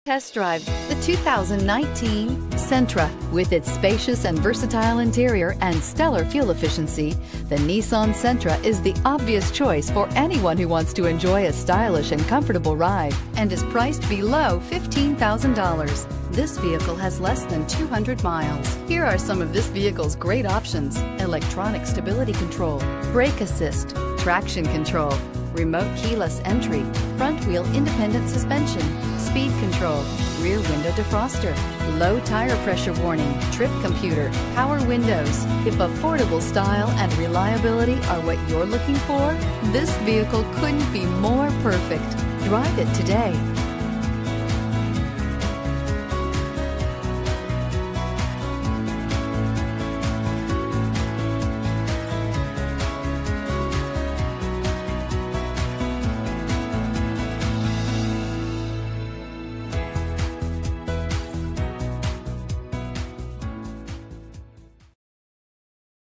Test drive the 2019 Sentra. With its spacious and versatile interior and stellar fuel efficiency, the Nissan Sentra is the obvious choice for anyone who wants to enjoy a stylish and comfortable ride and is priced below $15,000. This vehicle has less than 200 miles. Here are some of this vehicle's great options: electronic stability control, brake assist, traction control, remote keyless entry, front wheel independent suspension, speed control, rear window defroster, low tire pressure warning, trip computer, power windows. If affordable style and reliability are what you're looking for, this vehicle couldn't be more perfect. Drive it today.